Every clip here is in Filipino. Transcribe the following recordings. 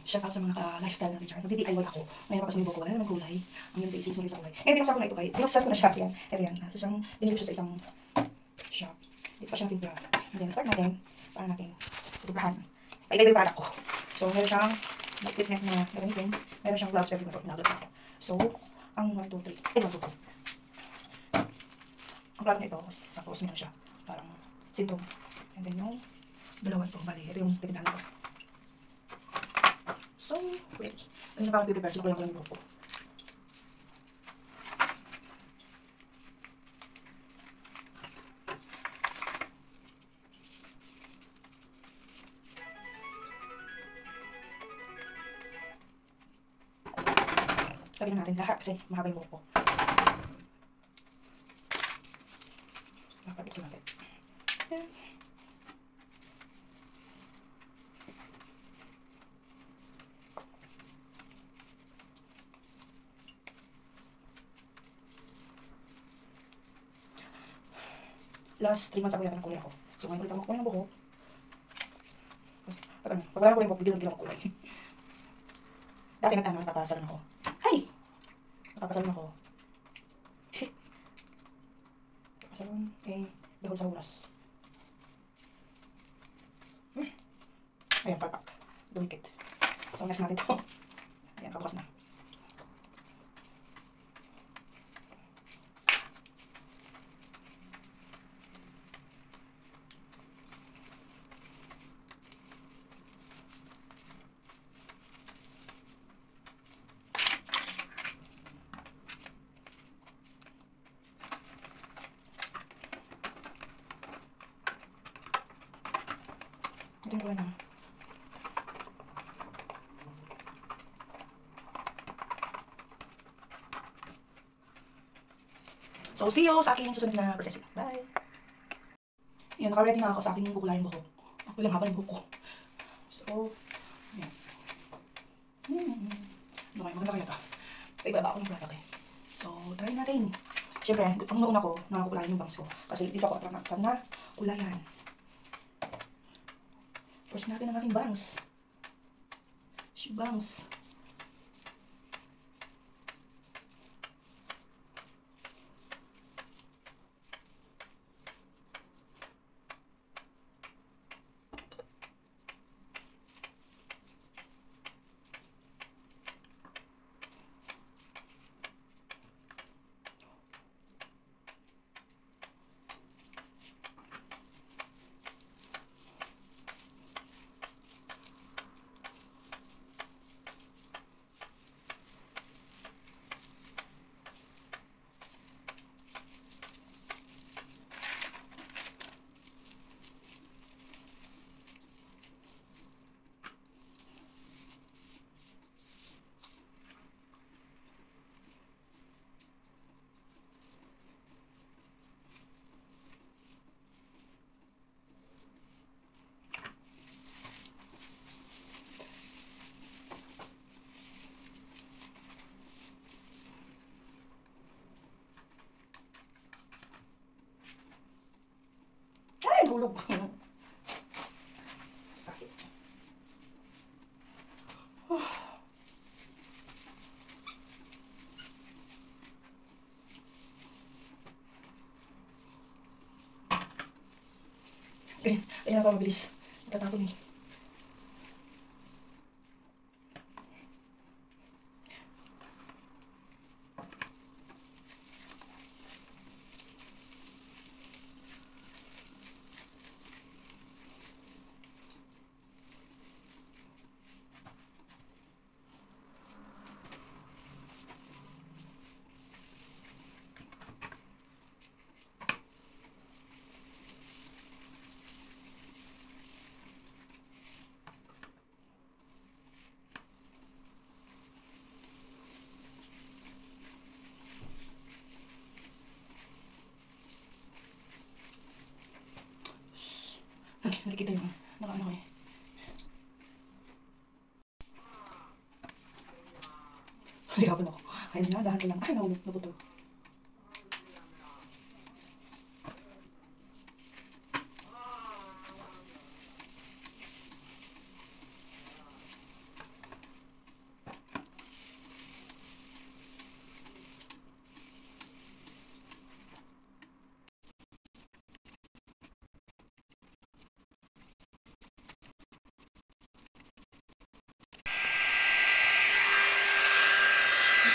shout out sa mga ka-lifestyle natin dyan. Nag-DIY ako. Ngayon pa kasi yung buko, wala naman kulay. Ang yung basis nung sa kulay. Eh, binuksan ko na ito kayo. Binuksan ko na siya. Yan. Ito yan. So, siyang binili ko siya sa isang shop. Dito pa siya natin plan. And then, start natin. Para natin tutuplahan. Paiba-iba yung product ko. So, meron siyang mag-clip net na gagamitin. Meron siyang gloves everything na pinagot ako. So, ang 1, 2, 3. 1, 2, 3. Ang product na ito, suppose meron siya. Parang sintong. And then yung dalawa ito. Bali, ito yung titindahan ko. So, ready. Ano na pa ako i-prepare? Sinukulang ko lang yung buhok ko. Lagyan na natin lahat kasi mahaba yung buhok ko. Mapapiksin natin. Yan. Last 3 months ako yata nagkulay ako. So ngayon ulit ako magkulay ng buhok. Pag wala na kulay ng buhok, bigil ako kulay. Dati nagpapasalan ako. Hay! Nagpapasalan ako. Nagpapasalan, dahol sa oras. Ayan, palpak. Dumikit. So next natin to. Ayan, kabukas na. Ito yung kulay na. So, see you sa aking susunod na processing. Bye! Yan, naka-ready na ako sa aking kukulayan buhok. Ako lang haba ng buhok ko. So, yan. Maganda kaya ito. Paibaba ako ng product eh. So, try natin. Siyempre, ang nauna ko, nakakukulayan yung bangs ko. Kasi dito ako attract na kulayan. First natin ang aking bangs. Bangs. Hulog. Sakit. Okay, ayan pa mabilis. Tatapon eh. Nakikita yung naka-ano eh. Hirapan ako. Ayun nga, dahan ko lang. Ay, nabuto.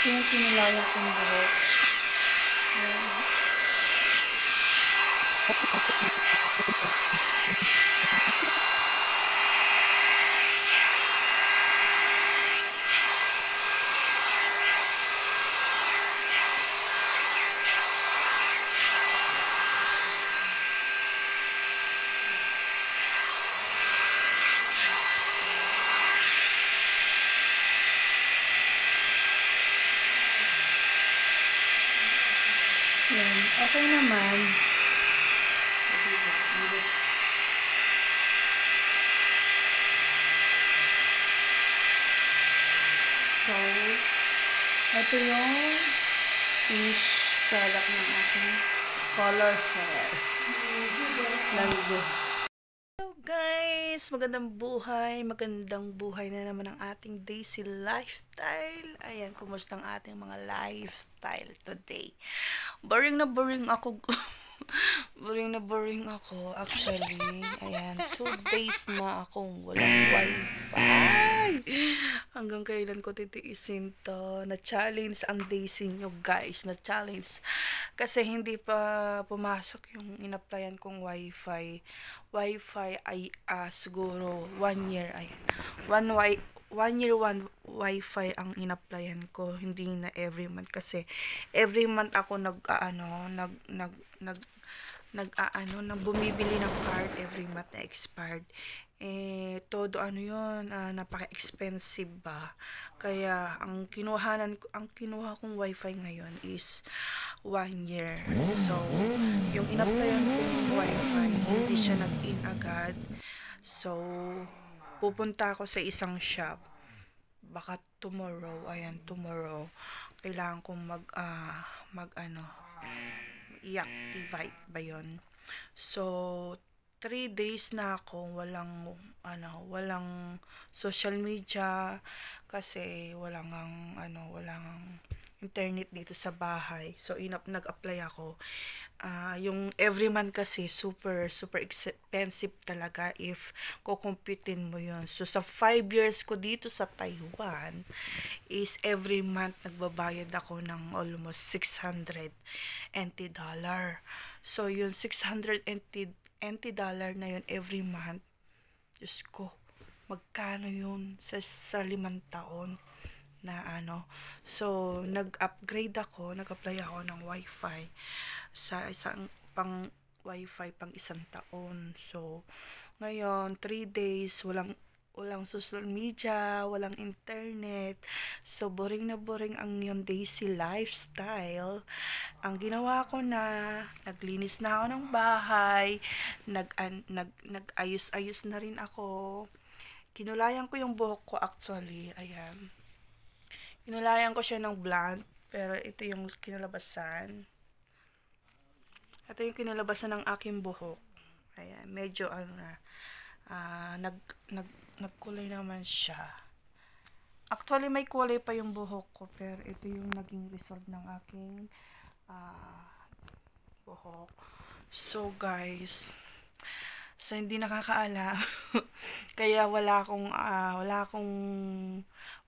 Ito yung kinulayan kong buhok. Ayan. Yan. Okay naman. So, ito yung fish product ng aking color hair. Lalo. Hello guys! Magandang buhay na naman ang ating Daisy lifestyle. Ayan, kumusta ang ating mga lifestyle today? Boring na boring ako. boring ako actually. Ayan, 2 days na akong walang wifi. Hanggang kailan ko titiisin to? Na-challenge ang Daisy nyo guys. Na-challenge. Kasi hindi pa pumasok yung in-applyan kong wifi. Wifi ay siguro 1 year. Ayan. 1 year wifi ang in-applyan ko, hindi na every month kasi every month ako nag bumibili ng card every month na expired. Todo yun, napaka-expensive ba. Kaya ang kinuha kong wifi ngayon is 1 year. So, yung in-applyan kong wifi, hindi siya nag-in agad. So, pupunta ako sa isang shop. Baka tomorrow, kailangan kong i-activate ba yun. So, 3 days na ako walang social media kasi walang internet dito sa bahay. So, nag-apply ako. Yung every month kasi super expensive talaga if kukumpitin mo yun. So, sa 5 years ko dito sa Taiwan is every month nagbabayad ako ng almost $600. So, yung $600 na yun every month, Diyos ko, magkano yun sa 5 taon na So, nag-apply ako ng wifi sa isang pang wifi pang 1 taon. So, ngayon, 3 days, walang social media, walang internet. So, boring na boring ang yung Daisy lifestyle. Ang ginawa ko naglinis na ako ng bahay, nag-ayos-ayos na rin ako. Kinulayan ko yung buhok ko actually, ayan. Kinulayan ko siya ng blonde, pero ito yung kinalabasan. Ito yung kinalabasan ng aking buhok. Ayan, medyo nagkulay naman siya. Actually, may kulay pa yung buhok ko, pero ito yung naging result ng aking buhok. So, guys, sa hindi nakakaalam, kaya wala akong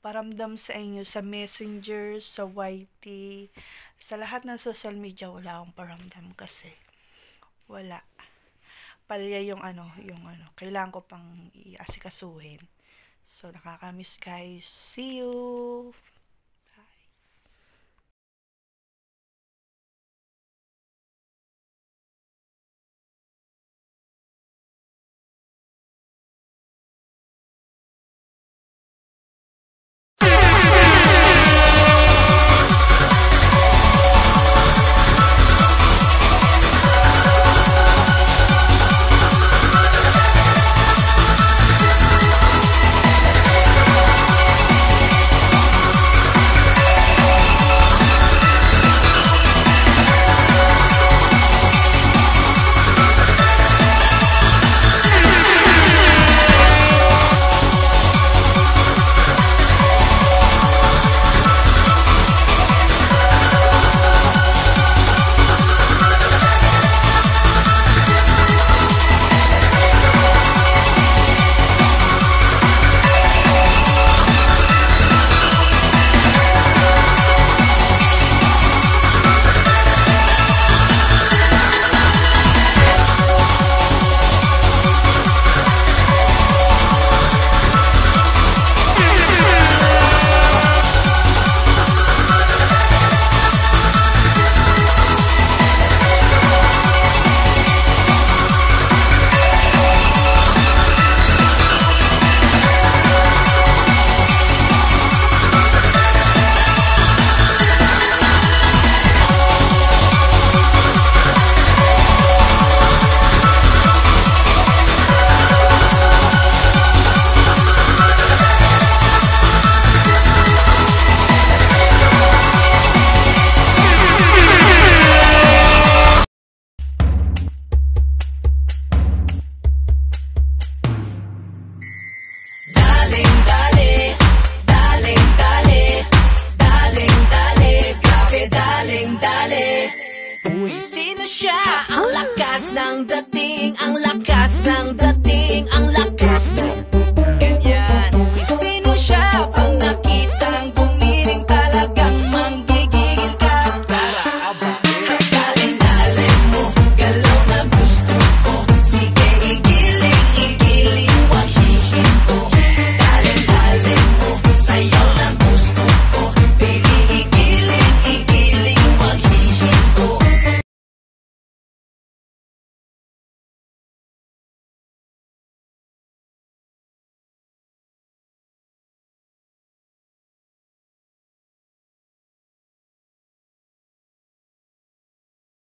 paramdam sa inyo sa Messenger, sa YT, sa lahat ng social media wala akong paramdam kasi wala. Palya yung kailangan ko pang i-asikasuhin. So, nakakamiss guys. See you!